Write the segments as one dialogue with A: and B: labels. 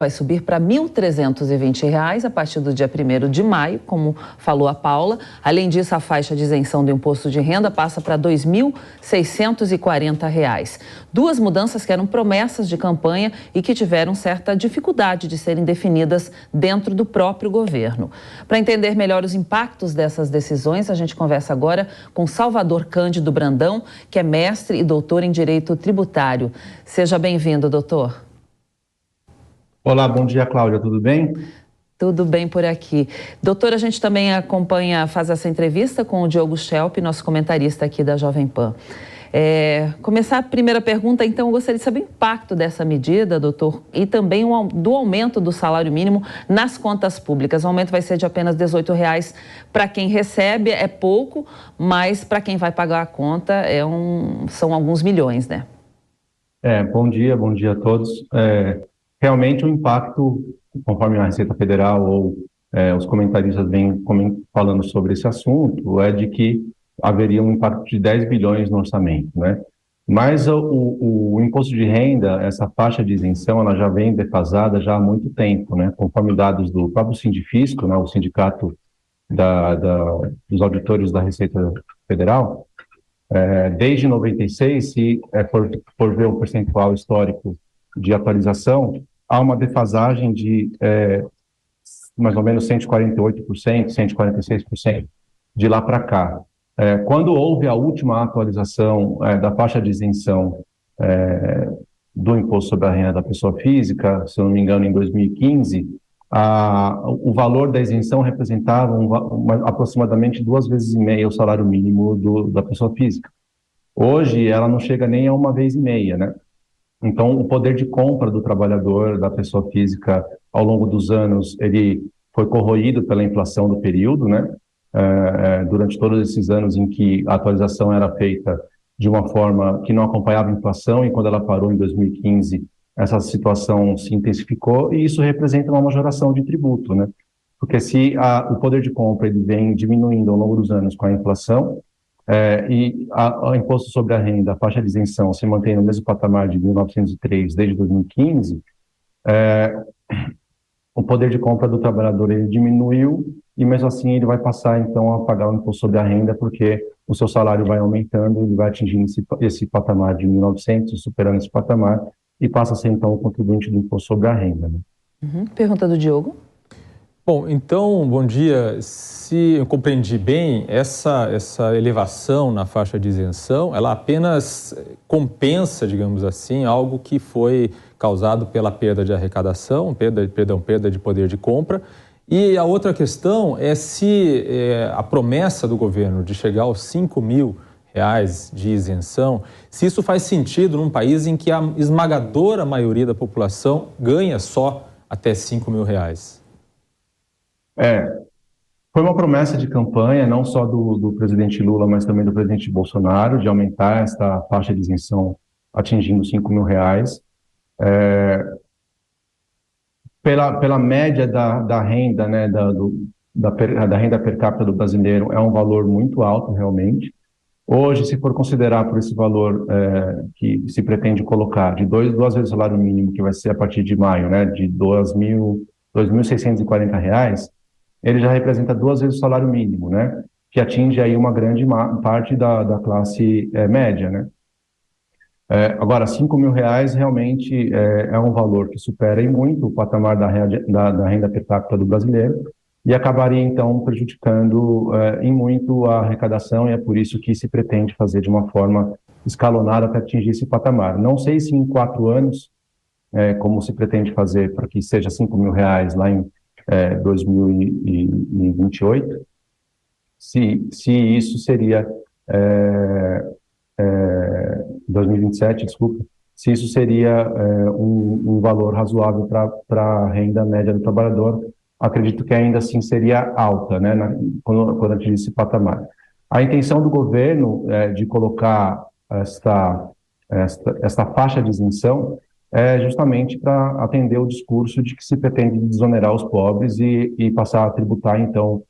A: vai subir para R$ 1.320 a partir do dia 1º de maio, como falou a Paula. Além disso, a faixa de isenção do imposto de renda passa para R$ 2.640. Duas mudanças que eram promessas de campanha e que tiveram certa dificuldade de serem definidas dentro do próprio governo. Para entender melhor os impactos dessas decisões, a gente conversa agora com Salvador Cândido Brandão, que é mestre e doutor em Direito Tributário. Seja bem-vindo, doutor.
B: Olá, bom dia, Cláudia, tudo bem?
A: Tudo bem por aqui. Doutor, a gente também faz essa entrevista com o Diogo Schelp, nosso comentarista aqui da Jovem Pan. Começar a primeira pergunta, então, eu gostaria de saber o impacto dessa medida, doutor, e também do aumento do salário mínimo nas contas públicas. O aumento vai ser de apenas R$ 18,00 para quem recebe, é pouco, mas para quem vai pagar a conta são alguns milhões, né?
B: Bom dia a todos. Realmente o impacto, conforme a Receita Federal ou os comentaristas vêm falando sobre esse assunto, é de que haveria um impacto de 10 bilhões no orçamento, né? Mas o imposto de renda, essa faixa de isenção, ela já vem defasada já há muito tempo, né? Conforme dados do próprio Sindifisco, né, o sindicato dos auditores da Receita Federal, desde 96, se for ver o percentual histórico de atualização, há uma defasagem de mais ou menos 148%, 146% de lá para cá. Quando houve a última atualização da faixa de isenção do imposto sobre a renda da pessoa física, se eu não me engano, em 2015, o valor da isenção representava aproximadamente 2,5 vezes o salário mínimo da pessoa física. Hoje, ela não chega nem a 1,5 vezes, né? Então, o poder de compra do trabalhador, da pessoa física, ao longo dos anos, ele foi corroído pela inflação do período, né? Durante todos esses anos em que a atualização era feita de uma forma que não acompanhava a inflação, e quando ela parou em 2015, essa situação se intensificou, e isso representa uma majoração de tributo, né? Porque se o poder de compra ele vem diminuindo ao longo dos anos com a inflação, e o imposto sobre a renda, a faixa de isenção, se mantém no mesmo patamar de 1903 desde 2015, o poder de compra do trabalhador ele diminuiu, e mesmo assim ele vai passar então a pagar o imposto sobre a renda, porque o seu salário vai aumentando, ele vai atingindo esse patamar de 1.900, superando esse patamar, e passa a ser então o contribuinte do imposto sobre a renda, né?
A: Pergunta do Diogo.
C: Bom, então, bom dia. Se eu compreendi bem, essa elevação na faixa de isenção, ela apenas compensa, digamos assim, algo que foi causado pela perda de arrecadação, perda de poder de compra. E a outra questão é se a promessa do governo de chegar aos R$ 5.000 de isenção, se isso faz sentido num país em que a esmagadora maioria da população ganha só até R$ 5.000.
B: Foi uma promessa de campanha, não só do presidente Lula, mas também do presidente Bolsonaro, de aumentar esta faixa de isenção atingindo R$ 5.000. Pela média da renda, né, da renda per capita do brasileiro, é um valor muito alto, realmente. Hoje, se for considerar por esse valor que se pretende colocar, de duas vezes o salário mínimo, que vai ser a partir de maio, né, de R$ 2.640, ele já representa 2 vezes o salário mínimo, né? Que atinge aí uma grande parte da classe média, né? Agora, R$ 5.000 realmente é um valor que supera em muito o patamar da renda per capita do brasileiro e acabaria, então, prejudicando em muito a arrecadação, e é por isso que se pretende fazer de uma forma escalonada para atingir esse patamar. Não sei se em 4 anos, como se pretende fazer para que seja R$ 5.000 lá em 2028, se isso seria 2027, desculpa, se isso seria um valor razoável para a renda média do trabalhador. Acredito que ainda assim seria alta, né, quando atingir esse patamar. A intenção do governo de colocar esta faixa de isenção é justamente para atender o discurso de que se pretende desonerar os pobres e passar a tributar, então,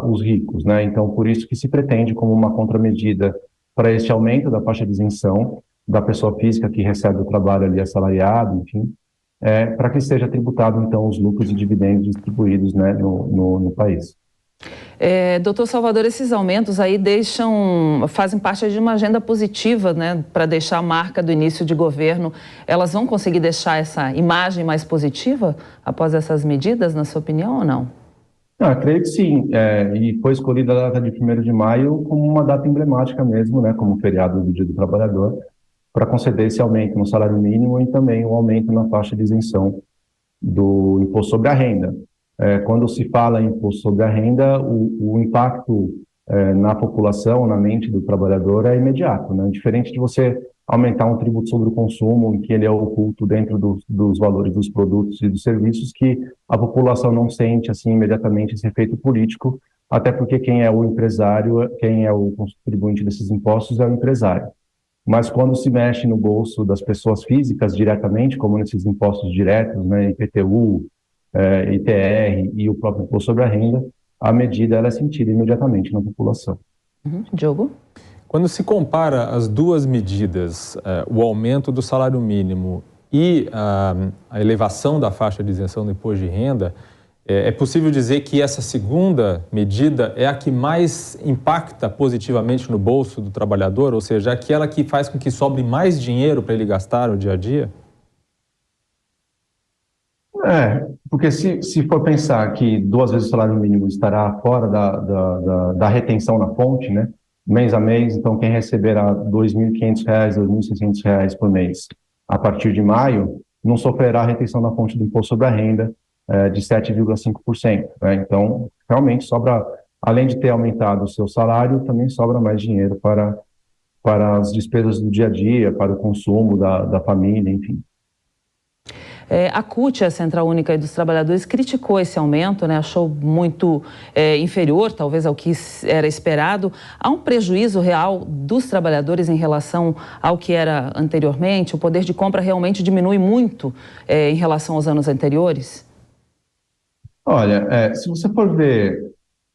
B: os ricos, né? Então, por isso que se pretende, como uma contramedida para este aumento da faixa de isenção da pessoa física que recebe o trabalho ali assalariado, enfim, para que seja tributado, então, os lucros e dividendos distribuídos, né, no país.
A: Doutor Salvador, esses aumentos aí fazem parte de uma agenda positiva, né, para deixar a marca do início de governo. Elas vão conseguir deixar essa imagem mais positiva após essas medidas, na sua opinião, ou não?
B: Creio que sim, e foi escolhida a data de 1º de maio como uma data emblemática mesmo, né, como feriado do Dia do Trabalhador, para conceder esse aumento no salário mínimo e também um aumento na faixa de isenção do imposto sobre a renda. Quando se fala em imposto sobre a renda, o impacto na população, na mente do trabalhador é imediato, né? Diferente de você aumentar um tributo sobre o consumo, em que ele é oculto dentro dos valores dos produtos e dos serviços, que a população não sente assim imediatamente esse efeito político, até porque quem é o empresário, quem é o contribuinte desses impostos é o empresário. Mas quando se mexe no bolso das pessoas físicas diretamente, como nesses impostos diretos, né, IPTU, ITR e o próprio imposto sobre a renda, a medida ela é sentida imediatamente na população.
A: Diogo?
C: Quando se compara as duas medidas, o aumento do salário mínimo e a elevação da faixa de isenção do imposto de renda, é possível dizer que essa segunda medida é a que mais impacta positivamente no bolso do trabalhador, ou seja, aquela que faz com que sobre mais dinheiro para ele gastar no dia a dia?
B: Porque se for pensar que 2 vezes o salário mínimo estará fora da retenção na fonte, né, mês a mês, então quem receberá R$ 2.500, R$ 2.600 por mês a partir de maio, não sofrerá a retenção na fonte do imposto sobre a renda de 7,5%. Né? Então, realmente sobra, além de ter aumentado o seu salário, também sobra mais dinheiro para as despesas do dia a dia, para o consumo da família, enfim.
A: A CUT, a Central Única dos Trabalhadores, criticou esse aumento, né? Achou muito inferior, talvez, ao que era esperado. Há um prejuízo real dos trabalhadores em relação ao que era anteriormente? O poder de compra realmente diminui muito em relação aos anos anteriores?
B: Olha, se você for ver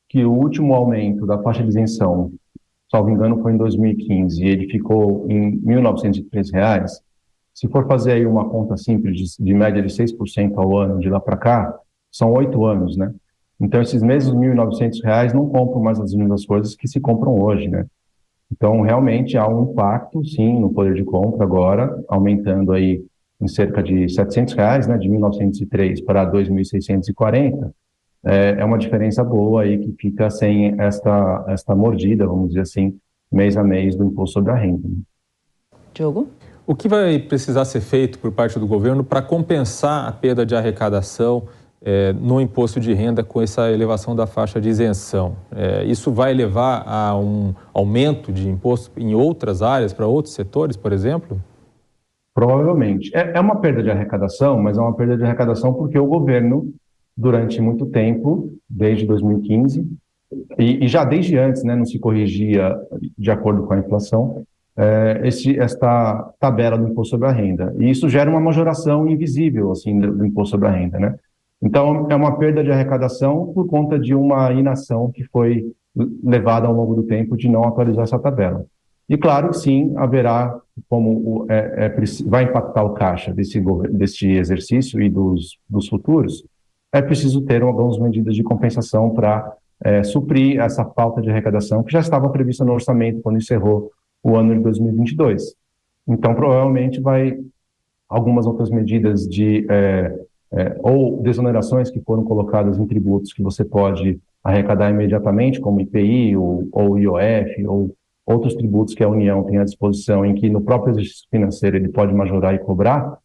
B: que o último aumento da faixa de isenção, salvo engano, foi em 2015, e ele ficou em R$ 1.903, se for fazer aí uma conta simples de média de 6% ao ano de lá para cá, são 8 anos, né? Então, esses mesmos R$ 1.900 não compram mais as mesmas coisas que se compram hoje, né? Então, realmente há um impacto, sim, no poder de compra agora, aumentando aí em cerca de R$ 700, né? De 1.903 para 2.640. É uma diferença boa aí que fica sem esta mordida, vamos dizer assim, mês a mês do imposto sobre a renda. Né?
A: Diogo?
C: O que vai precisar ser feito por parte do governo para compensar a perda de arrecadação no imposto de renda com essa elevação da faixa de isenção? Isso vai levar a um aumento de imposto em outras áreas, para outros setores, por exemplo?
B: Provavelmente. É uma perda de arrecadação, mas é uma perda de arrecadação porque o governo, durante muito tempo, desde 2015, e já desde antes, né, não se corrigia de acordo com a inflação, esta tabela do imposto sobre a renda. E isso gera uma majoração invisível assim, do imposto sobre a renda. Né? Então, é uma perda de arrecadação por conta de uma inação que foi levada ao longo do tempo de não atualizar essa tabela. E, claro, sim, haverá, como vai impactar o caixa deste exercício e dos futuros, é preciso ter algumas medidas de compensação para suprir essa falta de arrecadação que já estava prevista no orçamento quando encerrou o ano de 2022. Então, provavelmente, algumas outras medidas ou desonerações que foram colocadas em tributos que você pode arrecadar imediatamente, como IPI ou IOF, ou outros tributos que a União tem à disposição, em que no próprio exercício financeiro ele pode majorar e cobrar,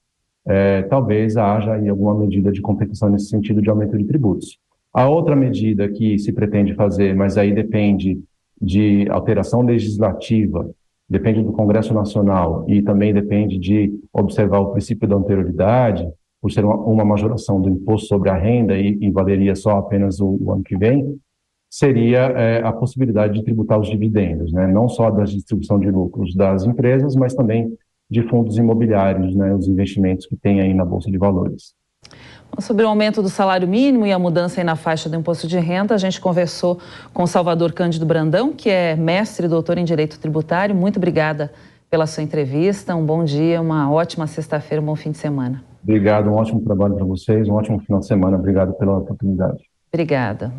B: talvez haja aí alguma medida de compensação nesse sentido de aumento de tributos. A outra medida que se pretende fazer, mas aí depende de alteração legislativa, depende do Congresso Nacional e também depende de observar o princípio da anterioridade, por ser uma majoração do imposto sobre a renda e valeria só apenas o ano que vem, seria a possibilidade de tributar os dividendos, né? Não só da distribuição de lucros das empresas, mas também de fundos imobiliários, né? Os investimentos que tem aí na Bolsa de Valores.
A: Sobre o aumento do salário mínimo e a mudança aí na faixa do imposto de renda, a gente conversou com o Salvador Cândido Brandão, que é mestre e doutor em Direito Tributário. Muito obrigada pela sua entrevista, um bom dia, uma ótima sexta-feira, um bom fim de semana.
B: Obrigado, um ótimo trabalho para vocês, um ótimo final de semana. Obrigado pela oportunidade.
A: Obrigada.